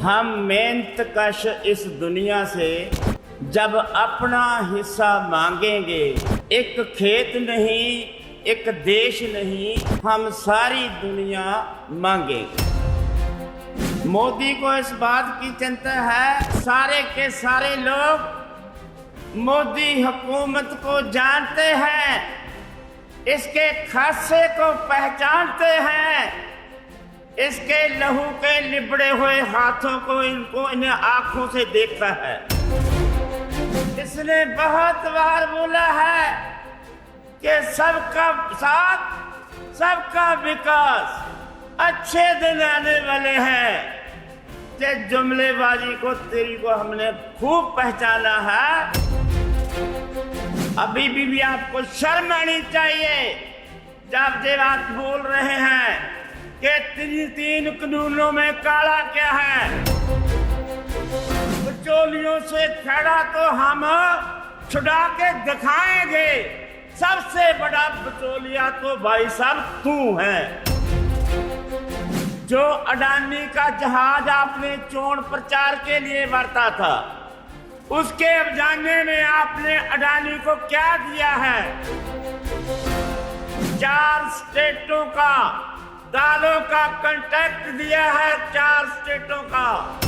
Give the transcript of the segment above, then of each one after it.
हम मेहनत कश इस दुनिया से जब अपना हिस्सा मांगेंगे, एक खेत नहीं, एक देश नहीं, हम सारी दुनिया मांगेंगे। मोदी को इस बात की चिंता है, सारे के सारे लोग मोदी हुकूमत को जानते हैं, इसके खासे को पहचानते हैं, इसके लहू के लिबड़े हुए हाथों को इन्हें आंखों से देखा है। इसने बहुत बार बोला है कि सबका साथ, सबका विकास, अच्छे दिन आने वाले हैं। ये जुमलेबाजी को तेरी को हमने खूब पहचाना है। अभी भी आपको शर्म आनी चाहिए जब ये बात बोल रहे हैं कि तीन कानूनों में काला क्या है। बिचौलियों से खड़ा तो हम छुड़ा के दिखाएंगे। सबसे बड़ा बिचौलिया तो भाई साहब तू है। जो अडानी का जहाज आपने चोण प्रचार के लिए बरता था, उसके अब जानने में आपने अडानी को क्या दिया है? 4 स्टेटों का दालों का कॉन्ट्रैक्ट दिया है, 4 स्टेटों का।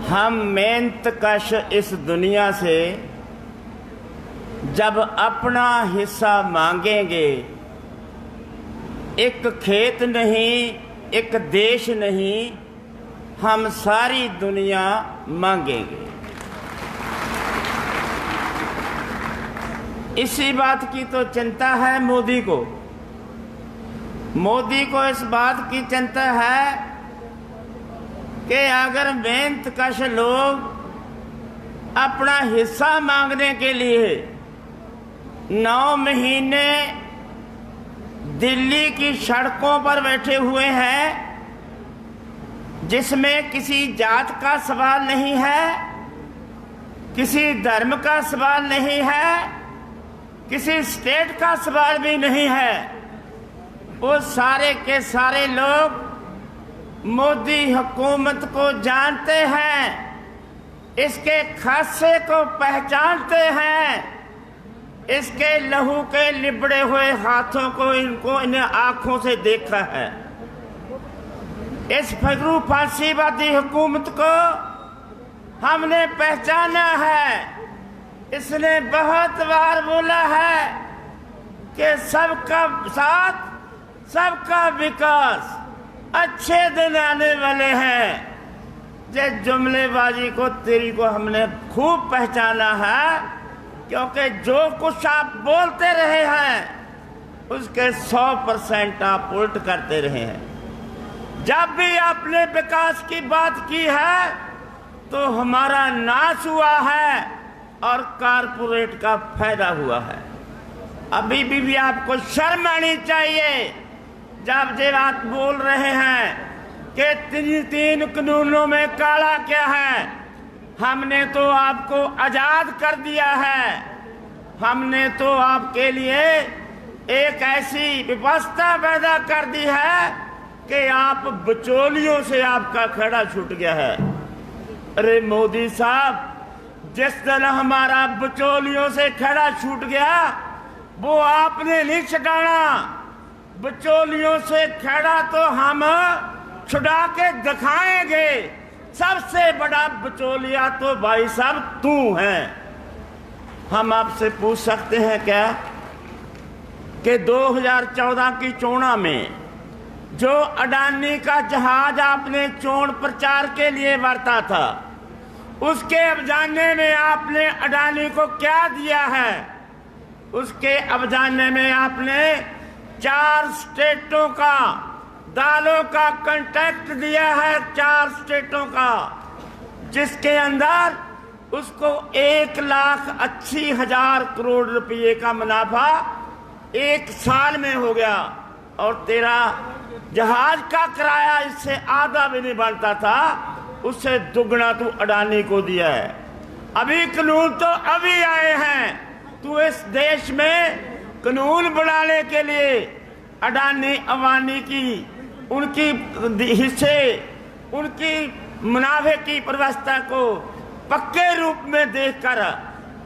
हम मेहनत कश इस दुनिया से जब अपना हिस्सा मांगेंगे, एक खेत नहीं, एक देश नहीं, हम सारी दुनिया मांगेंगे। इसी बात की तो चिंता है मोदी को। मोदी को इस बात की चिंता है कि अगर मेहनत कश लोग अपना हिस्सा मांगने के लिए 9 महीने दिल्ली की सड़कों पर बैठे हुए हैं, जिसमें किसी जात का सवाल नहीं है, किसी धर्म का सवाल नहीं है, किसी स्टेट का सवाल भी नहीं है, वो सारे के सारे लोग मोदी हुकूमत को जानते हैं, इसके खासे को पहचानते हैं, इसके लहू के लिबड़े हुए हाथों को इन्हें आंखों से देखा है। इस फगरू फांसीवादी हुकूमत को हमने पहचाना है। इसने बहुत बार बोला है कि सबका साथ, सबका विकास, अच्छे दिन आने वाले हैं। ये जुमलेबाजी को तेरी को हमने खूब पहचाना है, क्योंकि जो कुछ आप बोलते रहे हैं उसके 100% आप उल्ट करते रहे हैं। जब भी आपने विकास की बात की है तो हमारा नाश हुआ है और कारपोरेट का फायदा हुआ है। अभी भी आपको शर्म आनी चाहिए जब ये बात बोल रहे हैं कि तीन कानूनों में काला क्या है। हमने तो आपको आजाद कर दिया है। हमने तो आपके लिए एक ऐसी व्यवस्था पैदा कर दी है कि आप बिचौलियों से आपका खड़ा छूट गया है। अरे मोदी साहब, जिस दिन हमारा बिचौलियों से खड़ा छूट गया वो आपने नहीं छुड़ाना। बिचौलियों से खड़ा तो हम छुड़ा के दिखाएंगे। सबसे बड़ा बिचौलिया तो भाई साहब तू है। हम आपसे पूछ सकते हैं क्या कि 2014 की चोणा में जो अडानी का जहाज आपने चोण प्रचार के लिए बरता था, उसके अब जानने में आपने अडानी को क्या दिया है? उसके अब जानने में आपने 4 स्टेटों का दालों का कॉन्ट्रैक्ट दिया है, 4 स्टेटों का, जिसके अंदर उसको 1,80,000 करोड़ रुपए का मुनाफा 1 साल में हो गया। और तेरा जहाज का किराया इससे आधा भी नहीं बनता था, उससे दुगना तू अडानी को दिया है। अभी कानून तो अभी आए हैं। तू इस देश में कानून बनाने के लिए अडानी अवानी की उनकी हिस्से उनकी मुनाफे की व्यवस्था को पक्के रूप में देखकर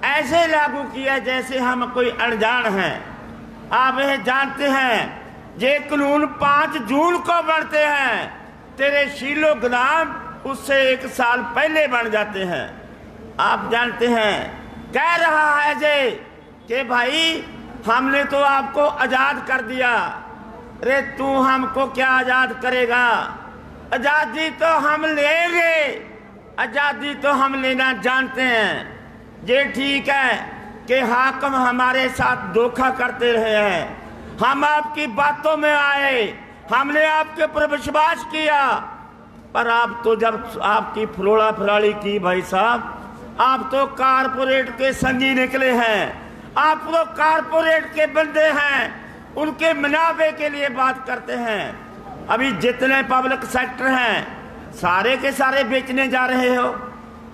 ऐसे लागू किया जैसे हम कोई अनजान हैं। आप यह जानते हैं ये कानून 5 जून को बनते हैं, तेरे शीलो गुलाम उससे 1 साल पहले बन जाते हैं। आप जानते हैं कह रहा है जे कि भाई हमने तो आपको आजाद कर दिया, अरे तू हमको क्या आजाद करेगा? आजादी तो हम लेंगे, आजादी तो हम लेना जानते हैं। ये ठीक है कि हाकिम हमारे साथ धोखा करते रहे हैं, हम आपकी बातों में आए, हमने आपके ऊपर विश्वास किया, पर आप तो जब आपकी फरोड़ा फराड़ी की भाई साहब, आप तो कारपोरेट के संगी निकले हैं, आप तो कारपोरेट के बंदे हैं, उनके मुनाफे के लिए बात करते हैं। अभी जितने पब्लिक सेक्टर हैं सारे के सारे बेचने जा रहे हो,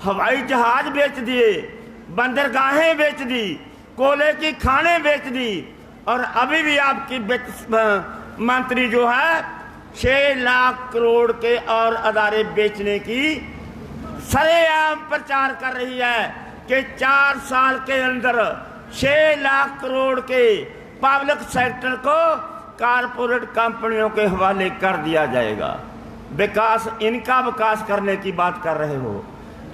हवाई जहाज बेच दिए, बंदरगाहें बेच दी, कोयले की खानें बेच दी, और अभी भी आपकी मंत्री जो है 6 लाख करोड़ के और अदारे बेचने की सरेआम प्रचार कर रही है कि 4 साल के अंदर 6 लाख करोड़ के पब्लिक सेक्टर को कारपोरेट कंपनियों के हवाले कर दिया जाएगा। विकास, इनका विकास करने की बात कर रहे हो,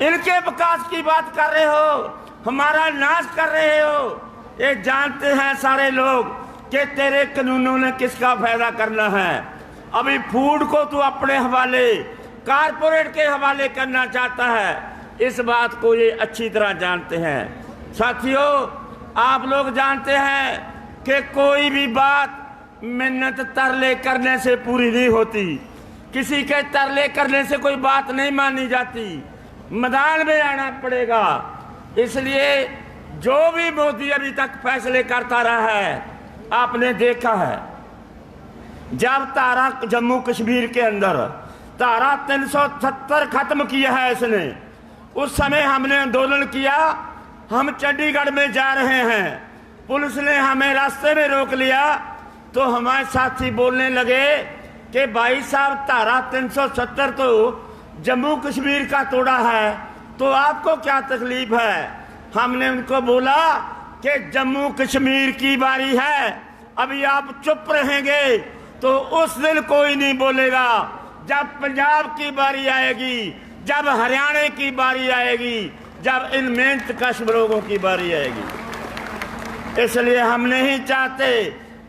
इनके विकास की बात कर रहे हो, हमारा नाश कर रहे हो। ये जानते हैं सारे लोग कि तेरे कानूनों ने किसका फायदा करना है। अभी फूड को तू अपने हवाले, कारपोरेट के हवाले करना चाहता है, इस बात को ये अच्छी तरह जानते हैं। साथियों, आप लोग जानते हैं कि कोई भी बात मिन्नत तरले करने से पूरी नहीं होती, किसी के तरले करने से कोई बात नहीं मानी जाती, मैदान में आना पड़ेगा। इसलिए जो भी मोदी अभी तक फैसले करता रहा है, आपने देखा है, जब तारा जम्मू कश्मीर के अंदर तारा 370 खत्म किया है इसने, उस समय हमने आंदोलन किया, हम चंडीगढ़ में जा रहे हैं, पुलिस ने हमें रास्ते में रोक लिया, तो हमारे साथी बोलने लगे कि भाई साहब तारा 370 तो जम्मू कश्मीर का तोड़ा है, तो आपको क्या तकलीफ है? हमने उनको बोला कि जम्मू कश्मीर की बारी है, अभी आप चुप रहेंगे तो उस दिन कोई नहीं बोलेगा, जब पंजाब की बारी आएगी, जब हरियाणा की बारी आएगी, जब इन मेहनत कश लोगों की बारी आएगी। इसलिए हम नहीं चाहते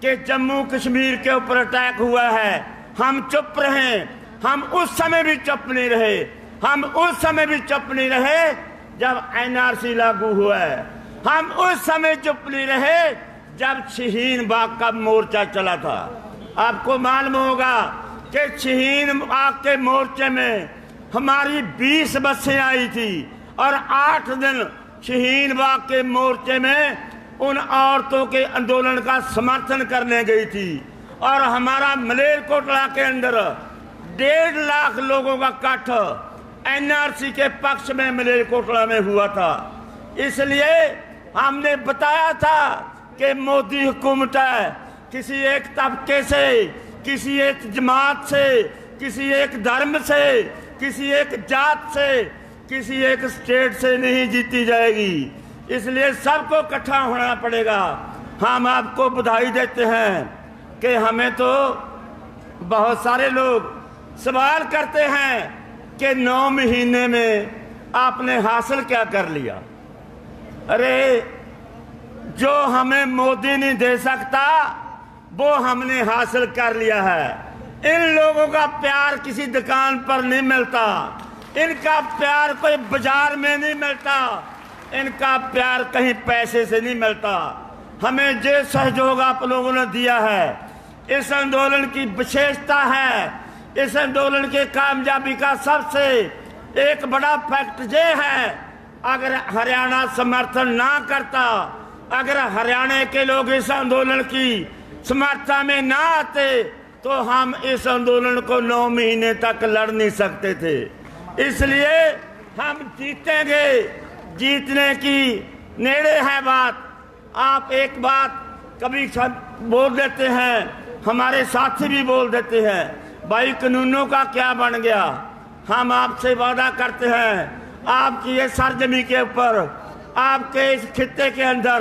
कि जम्मू कश्मीर के ऊपर अटैक हुआ है हम चुप रहें। हम उस समय भी चुप नहीं रहे, हम उस समय भी चुप नहीं रहे जब NRC लागू हुआ है, हम उस समय चुप नहीं रहे जब शाहीन बाग का मोर्चा चला था। आपको मालूम होगा कि शाहीन बाग के मोर्चे में हमारी 20 बसें आई थी और 8 दिन शाहीन बाग के मोर्चे में उन औरतों के आंदोलन का समर्थन करने गई थी, और हमारा मलेरकोटला के अंदर 1.5 लाख लोगों का इकट्ठ NRC के पक्ष में मलेरकोटला में हुआ था। इसलिए हमने बताया था कि मोदी हुकूमत है, किसी एक तबके से, किसी एक जमात से, किसी एक धर्म से, किसी एक जात से, किसी एक स्टेट से नहीं जीती जाएगी। इसलिए सबको इकट्ठा होना पड़ेगा। हम आपको बधाई देते हैं कि हमें तो बहुत सारे लोग सवाल करते हैं कि 9 महीने में आपने हासिल क्या कर लिया। अरे जो हमें मोदी नहीं दे सकता वो हमने हासिल कर लिया है। इन लोगों का प्यार किसी दुकान पर नहीं मिलता, इनका प्यार कोई बाजार में नहीं मिलता, इनका प्यार कहीं पैसे से नहीं मिलता। हमें जो सहयोग आप लोगों ने दिया है, इस आंदोलन की विशेषता है, इस आंदोलन के कामयाबी का सबसे एक बड़ा फैक्ट ये है, अगर हरियाणा समर्थन ना करता, अगर हरियाणा के लोग इस आंदोलन की समर्थन में ना आते तो हम इस आंदोलन को 9 महीने तक लड़ नहीं सकते थे। इसलिए हम जीतेंगे, जीतने की नेड़े है बात। आप एक बात कभी बोल देते हैं, हमारे साथी भी बोल देते हैं, भाई कानूनों का क्या बन गया। हम आपसे वादा करते हैं, आपकी ये सरजमी के ऊपर, आपके इस खित्ते के अंदर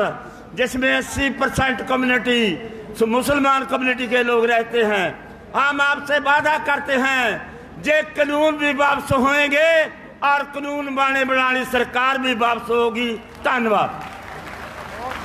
जिसमें 80% कम्युनिटी मुसलमान कम्युनिटी के लोग रहते हैं, हम आपसे वादा करते हैं जे कानून भी वापस होंगे और कानून बनाने सरकार भी वापस होगी। धन्यवाद।